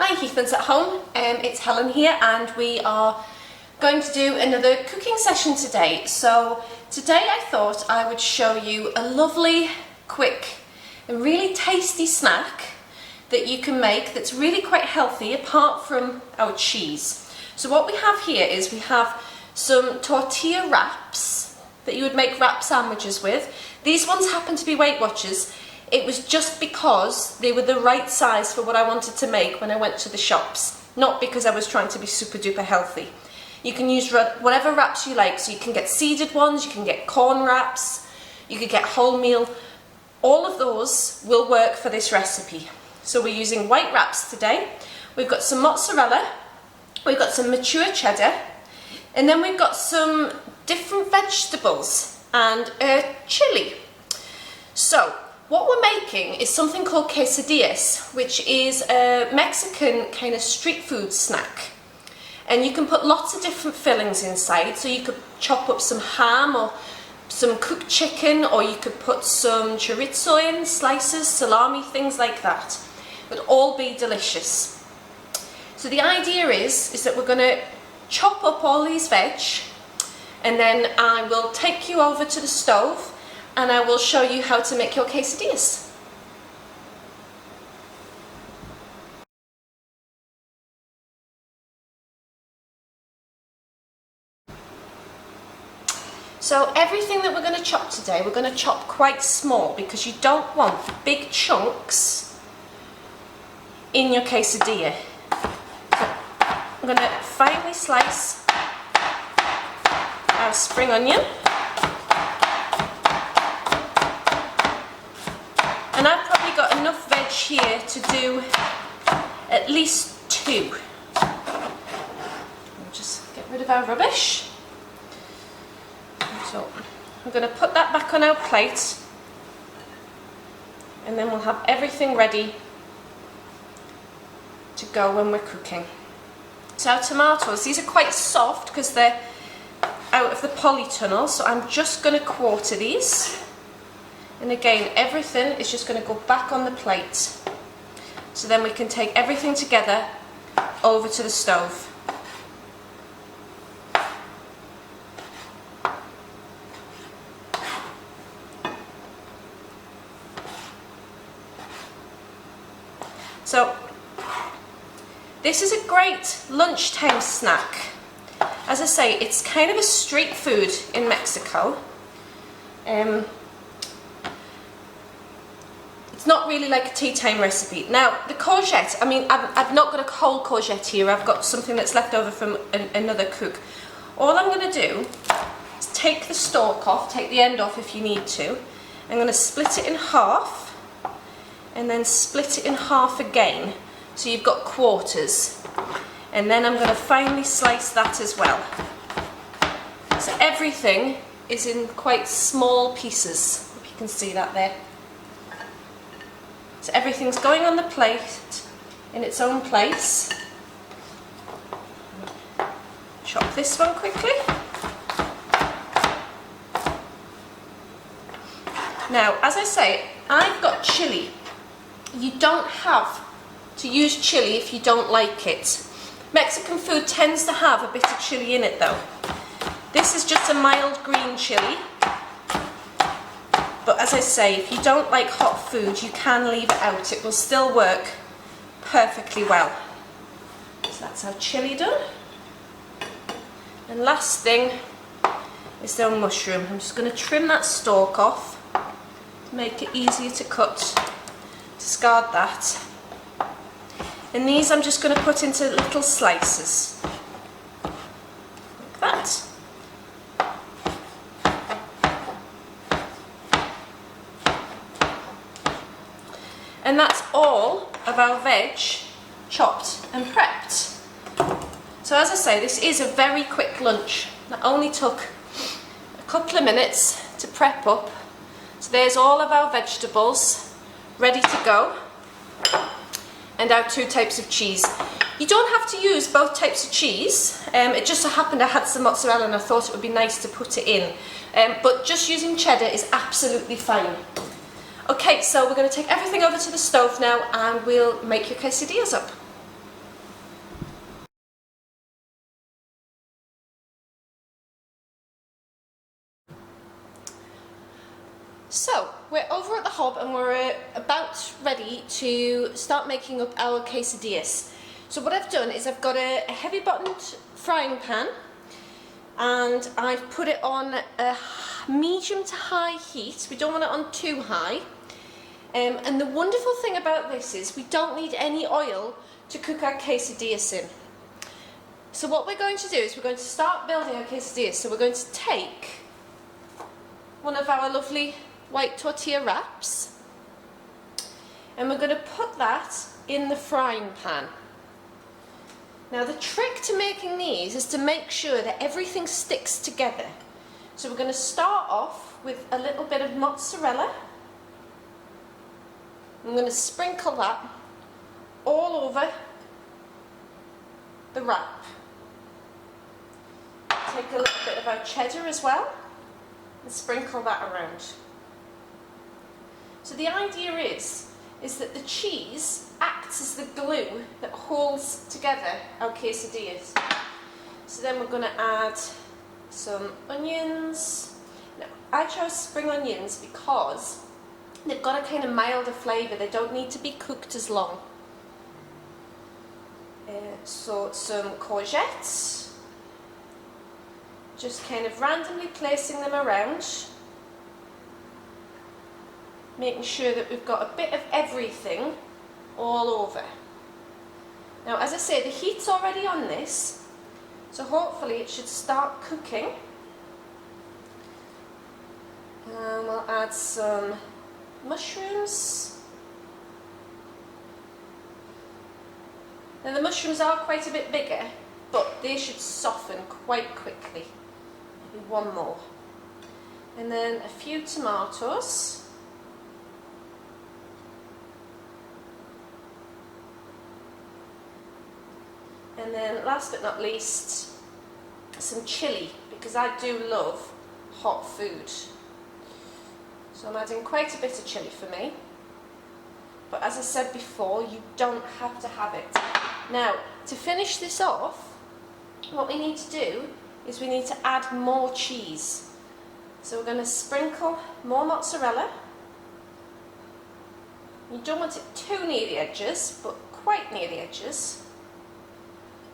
Hi Heathlands at home, it's Helen here and we are going to do another cooking session today. So today I thought I would show you a lovely, quick and really tasty snack that you can make that's really quite healthy apart from our cheese. So what we have here is we have some tortilla wraps that you would make wrap sandwiches with. These ones happen to be Weight Watchers. It was just because they were the right size for what I wanted to make when I went to the shops, not because I was trying to be super duper healthy. You can use whatever wraps you like, so you can get seeded ones, you can get corn wraps, you could get wholemeal. All of those will work for this recipe. So we're using white wraps today. We've got some mozzarella, we've got some mature cheddar, and then we've got some different vegetables and chili. So what we're making is something called quesadillas, which is a Mexican kind of street food snack. And you can put lots of different fillings inside. So you could chop up some ham or some cooked chicken, or you could put some chorizo in, slices, salami, things like that. It would all be delicious. So the idea is that we're going to chop up all these veg, and then I will take you over to the stove and I will show you how to make your quesadillas. So everything that we're going to chop today, we're going to chop quite small because you don't want big chunks in your quesadilla. So I'm going to finely slice our spring onion. And I've probably got enough veg here to do at least 2. We'll just get rid of our rubbish. So I'm going to put that back on our plate, and then we'll have everything ready to go when we're cooking. So our tomatoes, these are quite soft because they're out of the polytunnel, so I'm just going to quarter these. And again, everything is just going to go back on the plate. So then we can take everything together over to the stove. So this is a great lunchtime snack. As I say, it's kind of a street food in Mexico. It's not really like a tea time recipe. Now the courgette, I mean, I've not got a whole courgette here, I've got something that's left over from another cook. All I'm going to do is take the stalk off, take the end off if you need to. I'm going to split it in half and then split it in half again, so you've got quarters. And then I'm going to finely slice that as well. So everything is in quite small pieces, if you can see that there. So everything's going on the plate in its own place. Chop this one quickly. Now, as I say, I've got chili. You don't have to use chili if you don't like it. Mexican food tends to have a bit of chili in it though. This is just a mild green chili. But as I say, if you don't like hot food, you can leave it out. It will still work perfectly well. So that's our chili done. And last thing is the mushroom. I'm just going to trim that stalk off to make it easier to cut. Discard that. And these I'm just going to put into little slices. Like that. And that's all of our veg chopped and prepped. So as I say, this is a very quick lunch. That only took a couple of minutes to prep up. So there's all of our vegetables ready to go. And our 2 types of cheese. You don't have to use both types of cheese. It just so happened I had some mozzarella and I thought it would be nice to put it in. But just using cheddar is absolutely fine. Okay, so we're going to take everything over to the stove now and we'll make your quesadillas up. So we're over at the hob and we're about ready to start making up our quesadillas. So what I've done is I've got a heavy bottomed frying pan and I've put it on a medium to high heat. We don't want it on too high. And the wonderful thing about this is we don't need any oil to cook our quesadillas in. So what we're going to do is we're going to start building our quesadillas. So we're going to take one of our lovely white tortilla wraps and we're going to put that in the frying pan. Now the trick to making these is to make sure that everything sticks together. So we're going to start off with a little bit of mozzarella. I'm going to sprinkle that all over the wrap. Take a little bit of our cheddar as well and sprinkle that around. So the idea is that the cheese acts as the glue that holds together our quesadillas. So then we're going to add some onions. Now, I chose spring onions because they've got a kind of milder flavour. They don't need to be cooked as long. So some courgettes. Just kind of randomly placing them around. Making sure that we've got a bit of everything all over. Now, as I say, the heat's already on this, so hopefully it should start cooking. And we'll add some mushrooms. Now the mushrooms are quite a bit bigger, but they should soften quite quickly. Maybe one more. And then a few tomatoes. And then last but not least, some chilli, because I do love hot food. So I'm adding quite a bit of chilli for me. But as I said before, you don't have to have it. Now, to finish this off, what we need to do is we need to add more cheese. So we're going to sprinkle more mozzarella. You don't want it too near the edges, but quite near the edges,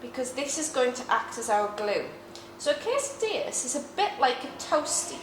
because this is going to act as our glue. So a quesadillas is a bit like a toastie.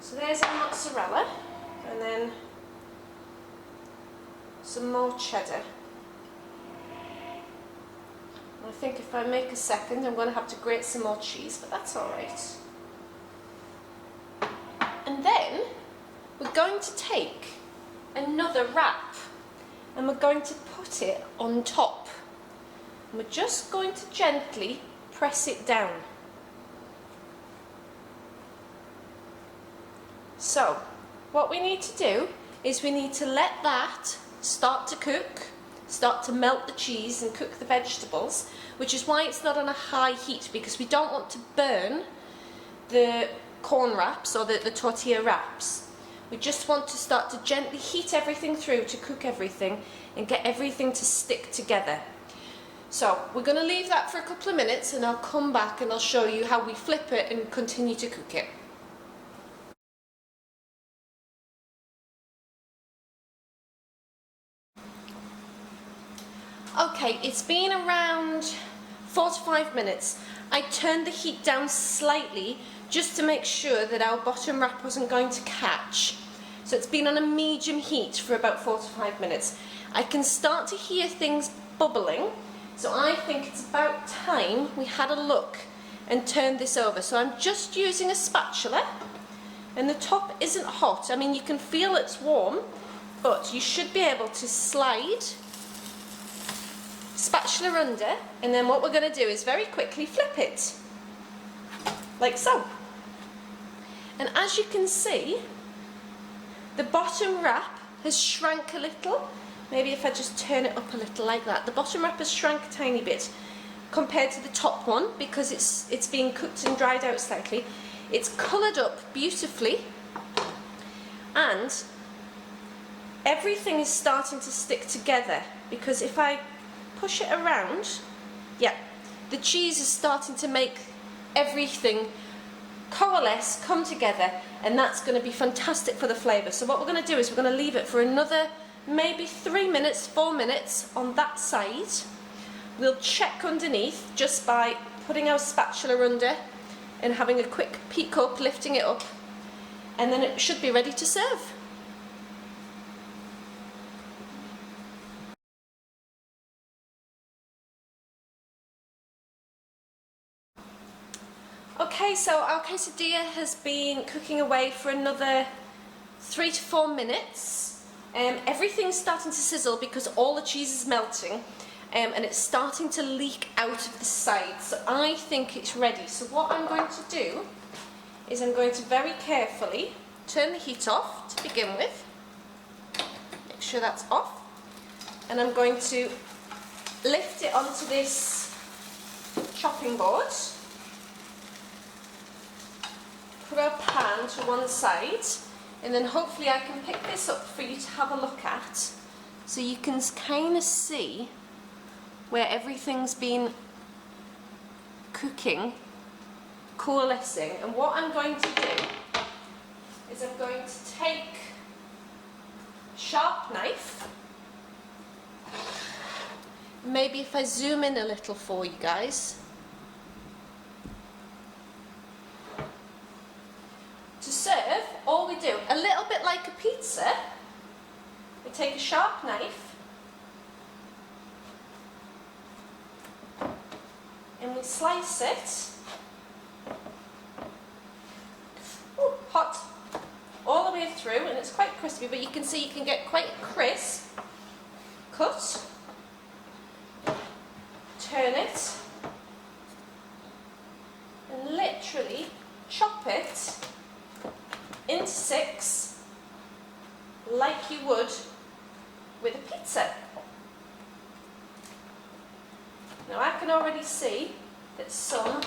So there's our mozzarella, and then some more cheddar. I think if I make a second, I'm going to have to grate some more cheese, but that's alright. And then we're going to take another wrap and we're going to put it on top. And we're just going to gently press it down. So, what we need to do is we need to let that start to cook, start to melt the cheese and cook the vegetables, which is why it's not on a high heat, because we don't want to burn the corn wraps or the tortilla wraps. We just want to start to gently heat everything through to cook everything and get everything to stick together. So we're going to leave that for a couple of minutes and I'll come back and I'll show you how we flip it and continue to cook it. Okay, it's been around 4 to 5 minutes. I turned the heat down slightly just to make sure that our bottom wrap wasn't going to catch. So it's been on a medium heat for about 4 to 5 minutes. I can start to hear things bubbling, so I think it's about time we had a look and turned this over. So I'm just using a spatula, and the top isn't hot. I mean, you can feel it's warm, but you should be able to slide spatula under, and then what we're going to do is very quickly flip it, like so. And as you can see, the bottom wrap has shrunk a little. Maybe if I just turn it up a little like that. The bottom wrap has shrunk a tiny bit compared to the top one because it's being cooked and dried out slightly. It's coloured up beautifully and everything is starting to stick together, because if I push it around, yeah, the cheese is starting to make everything coalesce, come together, and that's going to be fantastic for the flavour. So what we're going to do is we're going to leave it for another maybe 3 minutes, 4 minutes on that side. We'll check underneath just by putting our spatula under and having a quick peek up, lifting it up, and then it should be ready to serve. Okay, so our quesadilla has been cooking away for another 3 to 4 minutes. Everything's starting to sizzle because all the cheese is melting, and it's starting to leak out of the sides. So I think it's ready. So what I'm going to do is I'm going to very carefully turn the heat off to begin with. Make sure that's off. And I'm going to lift it onto this chopping board. Put our pan to one side, and then hopefully I can pick this up for you to have a look at, so you can kind of see where everything's been cooking, coalescing. And what I'm going to do is I'm going to take a sharp knife. Maybe if I zoom in a little for you guys. To serve, all we do, a little bit like a pizza, we take a sharp knife and we slice it. Ooh, hot all the way through, and it's quite crispy, but you can see you can get quite a crisp cut. Turn it and literally chop it into 6 like you would with a pizza. Now I can already see that some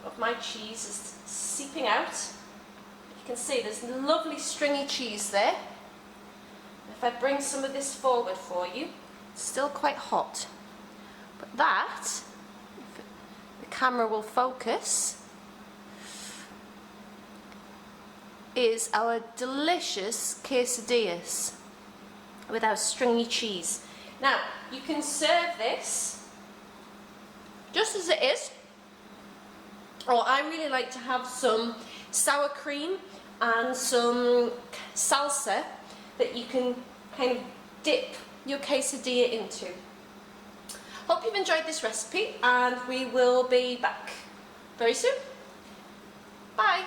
of my cheese is seeping out. You can see there's lovely stringy cheese there. If I bring some of this forward for you, it's still quite hot. But that, if the camera will focus, is our delicious quesadillas with our stringy cheese. Now, you can serve this just as it is, or I really like to have some sour cream and some salsa that you can kind of dip your quesadilla into. Hope you've enjoyed this recipe, and we will be back very soon. Bye!